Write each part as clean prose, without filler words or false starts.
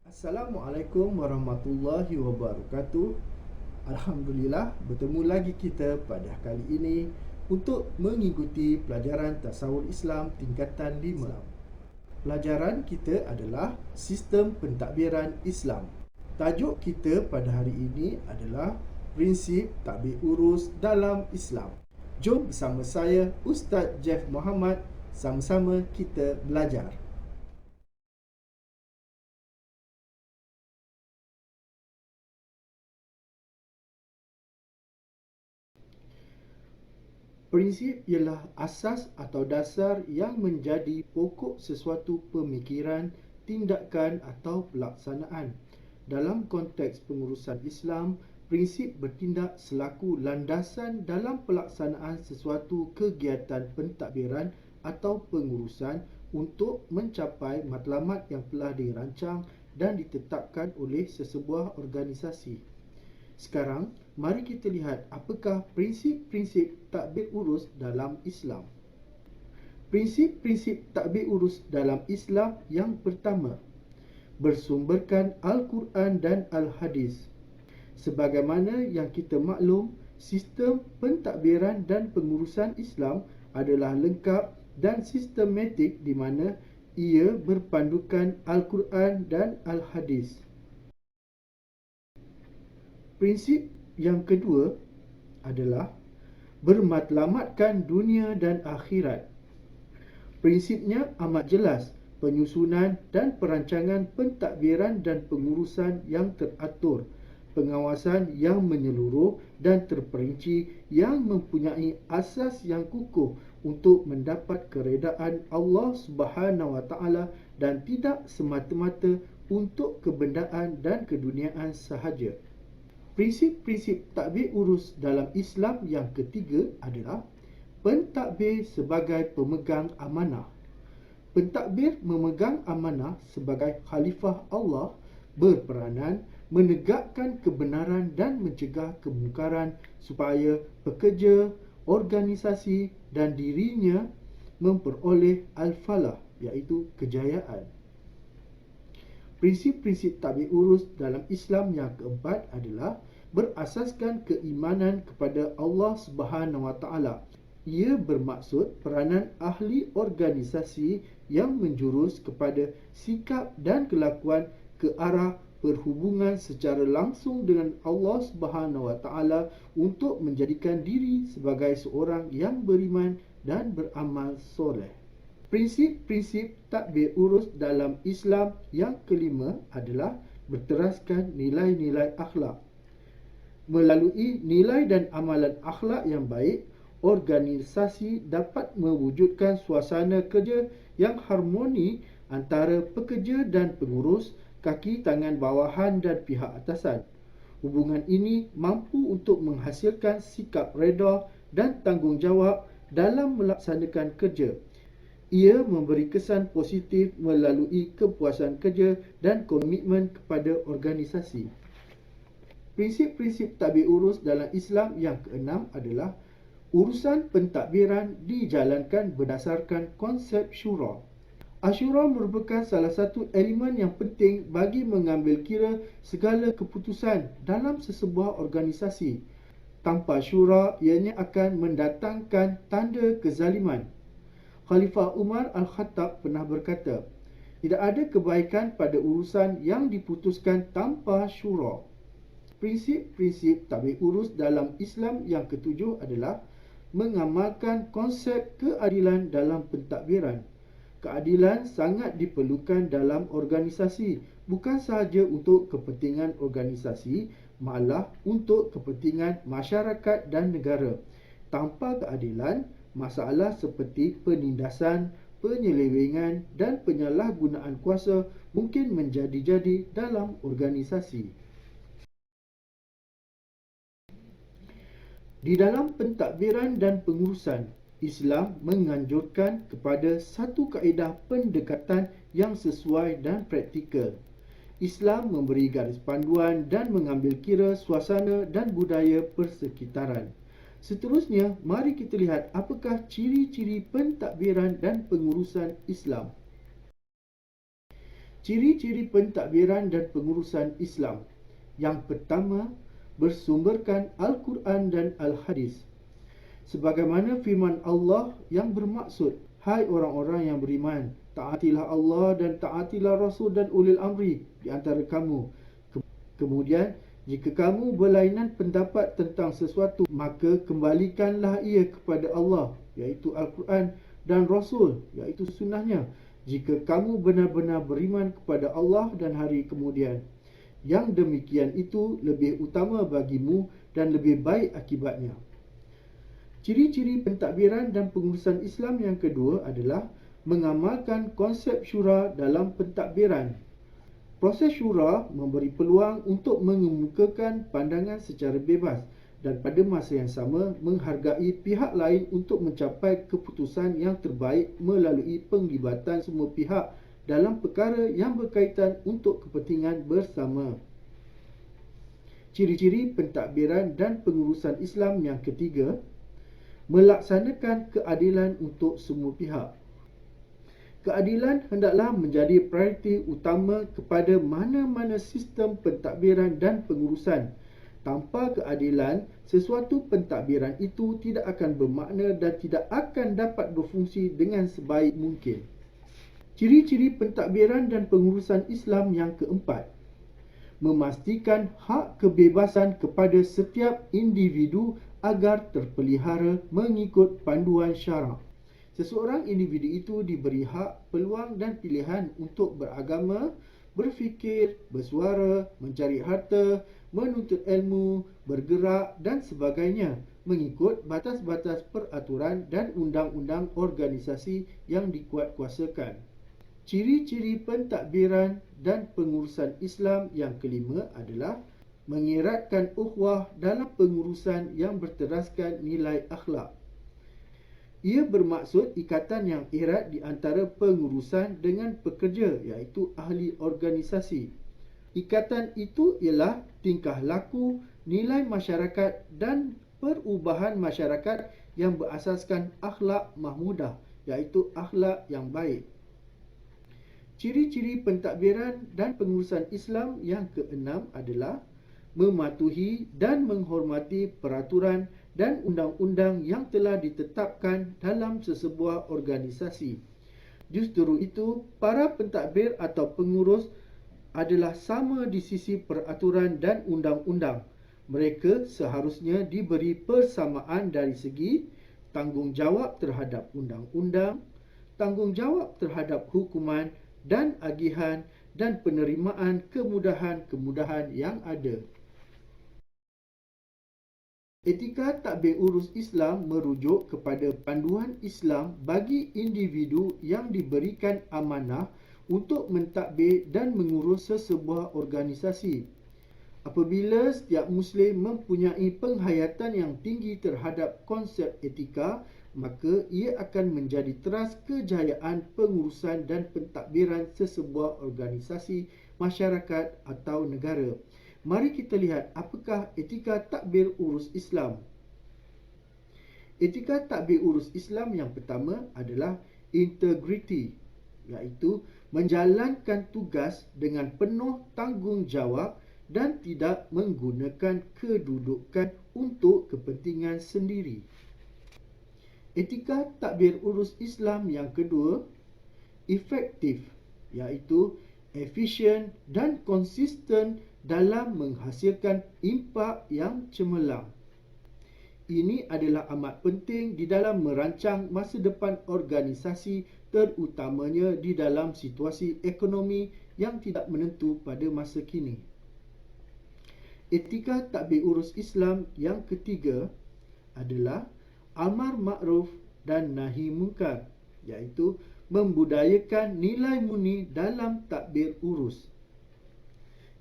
Assalamualaikum warahmatullahi wabarakatuh. Alhamdulillah, bertemu lagi kita pada kali ini untuk mengikuti pelajaran Tasawuf Islam tingkatan 5. Pelajaran kita adalah Sistem Pentadbiran Islam. Tajuk kita pada hari ini adalah Prinsip Tadbir Urus dalam Islam. Jom bersama saya Ustaz Jeff Muhammad, sama-sama kita belajar. Prinsip ialah asas atau dasar yang menjadi pokok sesuatu pemikiran, tindakan atau pelaksanaan. Dalam konteks pengurusan Islam, prinsip bertindak selaku landasan dalam pelaksanaan sesuatu kegiatan pentadbiran atau pengurusan untuk mencapai matlamat yang telah dirancang dan ditetapkan oleh sesebuah organisasi. Sekarang, mari kita lihat apakah prinsip-prinsip tadbir urus dalam Islam. Prinsip-prinsip tadbir urus dalam Islam yang pertama, bersumberkan Al-Quran dan Al-Hadis. Sebagaimana yang kita maklum, sistem pentadbiran dan pengurusan Islam adalah lengkap dan sistematik di mana ia berpandukan Al-Quran dan Al-Hadis. Prinsip yang kedua adalah bermatlamatkan dunia dan akhirat. Prinsipnya amat jelas, penyusunan dan perancangan pentadbiran dan pengurusan yang teratur, pengawasan yang menyeluruh dan terperinci yang mempunyai asas yang kukuh untuk mendapat keredaan Allah Subhanahu Wa Taala dan tidak semata-mata untuk kebendaan dan keduniaan sahaja. Prinsip-prinsip tadbir urus dalam Islam yang ketiga adalah pentadbir sebagai pemegang amanah. Pentadbir memegang amanah sebagai khalifah Allah berperanan menegakkan kebenaran dan mencegah kemungkaran supaya pekerja, organisasi dan dirinya memperoleh al-falah, iaitu kejayaan. Prinsip-prinsip tadbir urus dalam Islam yang keempat adalah berasaskan keimanan kepada Allah Subhanahu Wa Taala. Ia bermaksud peranan ahli organisasi yang menjurus kepada sikap dan kelakuan ke arah berhubungan secara langsung dengan Allah Subhanahu Wa Taala untuk menjadikan diri sebagai seorang yang beriman dan beramal soleh. Prinsip-prinsip tadbir urus dalam Islam yang kelima adalah berteraskan nilai-nilai akhlak. Melalui nilai dan amalan akhlak yang baik, organisasi dapat mewujudkan suasana kerja yang harmoni antara pekerja dan pengurus, kaki tangan bawahan dan pihak atasan. Hubungan ini mampu untuk menghasilkan sikap reda dan tanggungjawab dalam melaksanakan kerja. Ia memberi kesan positif melalui kepuasan kerja dan komitmen kepada organisasi. Prinsip-prinsip tadbir urus dalam Islam yang keenam adalah urusan pentadbiran dijalankan berdasarkan konsep syura. Asyura merupakan salah satu elemen yang penting bagi mengambil kira segala keputusan dalam sesebuah organisasi. Tanpa syura, ianya akan mendatangkan tanda kezaliman. Khalifah Umar Al-Khattab pernah berkata, tidak ada kebaikan pada urusan yang diputuskan tanpa syura. Prinsip-prinsip tadbir urus dalam Islam yang ketujuh adalah mengamalkan konsep keadilan dalam pentadbiran. Keadilan sangat diperlukan dalam organisasi, bukan sahaja untuk kepentingan organisasi, malah untuk kepentingan masyarakat dan negara. Tanpa keadilan, masalah seperti penindasan, penyelewengan dan penyalahgunaan kuasa mungkin menjadi-jadi dalam organisasi. Di dalam pentadbiran dan pengurusan, Islam menganjurkan kepada satu kaedah pendekatan yang sesuai dan praktikal. Islam memberi garis panduan dan mengambil kira suasana dan budaya persekitaran. Seterusnya, mari kita lihat apakah ciri-ciri pentadbiran dan pengurusan Islam. Ciri-ciri pentadbiran dan pengurusan Islam. Yang pertama, bersumberkan Al-Quran dan Al-Hadis. Sebagaimana firman Allah yang bermaksud, hai orang-orang yang beriman, taatilah Allah dan taatilah Rasul dan ulil amri di antara kamu. Kemudian, jika kamu berlainan pendapat tentang sesuatu, maka kembalikanlah ia kepada Allah, iaitu Al-Quran, dan Rasul, iaitu sunnahnya, jika kamu benar-benar beriman kepada Allah dan hari kemudian. Yang demikian itu lebih utama bagimu dan lebih baik akibatnya. Ciri-ciri pentadbiran dan pengurusan Islam yang kedua adalah mengamalkan konsep syura dalam pentadbiran. Proses syura memberi peluang untuk mengemukakan pandangan secara bebas dan pada masa yang sama menghargai pihak lain untuk mencapai keputusan yang terbaik melalui penglibatan semua pihak dalam perkara yang berkaitan untuk kepentingan bersama. Ciri-ciri pentadbiran dan pengurusan Islam yang ketiga, melaksanakan keadilan untuk semua pihak. Keadilan hendaklah menjadi prioriti utama kepada mana-mana sistem pentadbiran dan pengurusan. Tanpa keadilan, sesuatu pentadbiran itu tidak akan bermakna dan tidak akan dapat berfungsi dengan sebaik mungkin. Ciri-ciri pentadbiran dan pengurusan Islam yang keempat, memastikan hak kebebasan kepada setiap individu agar terpelihara mengikut panduan syarak. Seseorang individu itu diberi hak, peluang dan pilihan untuk beragama, berfikir, bersuara, mencari harta, menuntut ilmu, bergerak dan sebagainya mengikut batas-batas peraturan dan undang-undang organisasi yang dikuatkuasakan. Ciri-ciri pentadbiran dan pengurusan Islam yang kelima adalah mengeratkan ukhuwah dalam pengurusan yang berteraskan nilai akhlak. Ia bermaksud ikatan yang erat di antara pengurusan dengan pekerja, iaitu ahli organisasi. Ikatan itu ialah tingkah laku, nilai masyarakat dan perubahan masyarakat yang berasaskan akhlak mahmudah, iaitu akhlak yang baik. Ciri-ciri pentadbiran dan pengurusan Islam yang keenam adalah mematuhi dan menghormati peraturan dan undang-undang yang telah ditetapkan dalam sesebuah organisasi. Justru itu, para pentadbir atau pengurus adalah sama di sisi peraturan dan undang-undang. Mereka seharusnya diberi persamaan dari segi tanggungjawab terhadap undang-undang, tanggungjawab terhadap hukuman dan agihan dan penerimaan kemudahan-kemudahan yang ada. Etika tadbir urus Islam merujuk kepada panduan Islam bagi individu yang diberikan amanah untuk mentadbir dan mengurus sesebuah organisasi. Apabila setiap Muslim mempunyai penghayatan yang tinggi terhadap konsep etika, maka ia akan menjadi teras kejayaan pengurusan dan pentadbiran sesebuah organisasi, masyarakat atau negara. Mari kita lihat apakah etika tadbir urus Islam. Etika tadbir urus Islam yang pertama adalah integriti, iaitu menjalankan tugas dengan penuh tanggungjawab dan tidak menggunakan kedudukan untuk kepentingan sendiri. Etika tadbir urus Islam yang kedua, efektif, iaitu efisien dan konsisten dalam menghasilkan impak yang cemerlang. Ini adalah amat penting di dalam merancang masa depan organisasi, terutamanya di dalam situasi ekonomi yang tidak menentu pada masa kini. Etika tadbir urus Islam yang ketiga adalah amar makruf dan nahi munkar, iaitu membudayakan nilai murni dalam tadbir urus.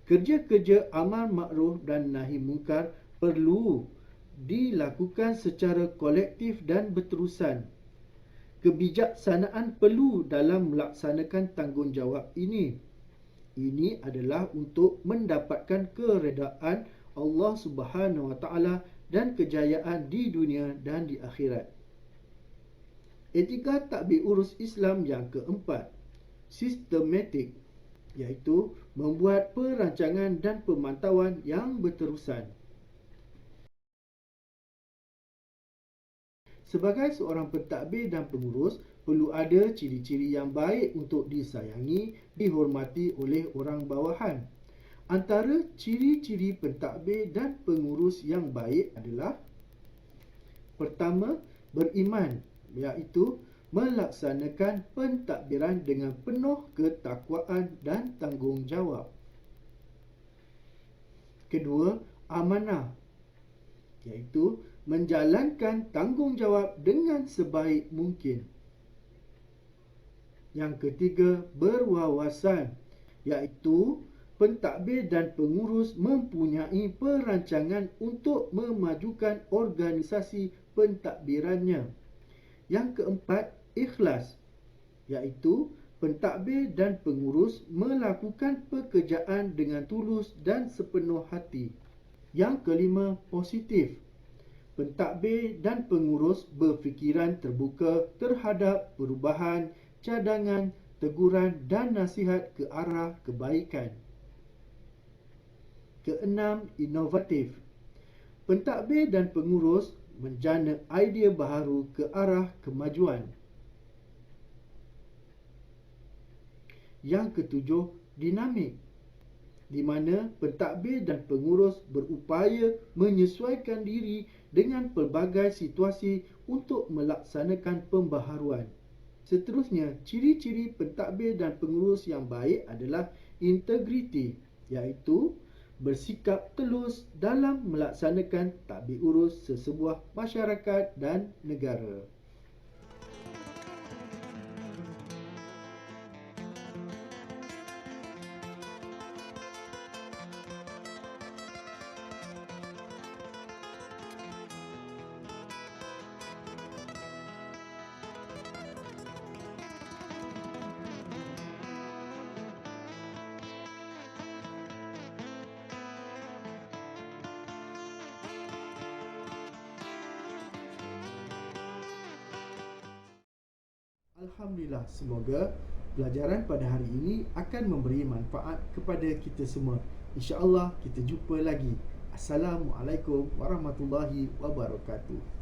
Kerja-kerja amar makruf dan nahi munkar perlu dilakukan secara kolektif dan berterusan. Kebijaksanaan perlu dalam melaksanakan tanggungjawab ini. Ini adalah untuk mendapatkan keredaan Allah Subhanahu Wa Taala dan kejayaan di dunia dan di akhirat. Etika tadbir urus Islam yang keempat, sistematik, iaitu membuat perancangan dan pemantauan yang berterusan. Sebagai seorang pentadbir dan pengurus, perlu ada ciri-ciri yang baik untuk disayangi, dihormati oleh orang bawahan. Antara ciri-ciri pentadbir dan pengurus yang baik adalah: pertama, beriman, iaitu melaksanakan pentadbiran dengan penuh ketakwaan dan tanggungjawab. Kedua, amanah, iaitu menjalankan tanggungjawab dengan sebaik mungkin. Yang ketiga, berwawasan, iaitu pentadbir dan pengurus mempunyai perancangan untuk memajukan organisasi pentadbirannya. Yang keempat, ikhlas, iaitu pentadbir dan pengurus melakukan pekerjaan dengan tulus dan sepenuh hati. Yang kelima, positif. Pentadbir dan pengurus berfikiran terbuka terhadap perubahan, cadangan, teguran dan nasihat ke arah kebaikan. Keenam, inovatif. Pentadbir dan pengurus menjana idea baharu ke arah kemajuan. Yang ketujuh, dinamik, di mana pentadbir dan pengurus berupaya menyesuaikan diri dengan pelbagai situasi untuk melaksanakan pembaharuan. Seterusnya, ciri-ciri pentadbir dan pengurus yang baik adalah integriti, iaitu bersikap telus dalam melaksanakan tadbir urus sesebuah masyarakat dan negara. Alhamdulillah, semoga pelajaran pada hari ini akan memberi manfaat kepada kita semua. InsyaAllah kita jumpa lagi. Assalamualaikum warahmatullahi wabarakatuh.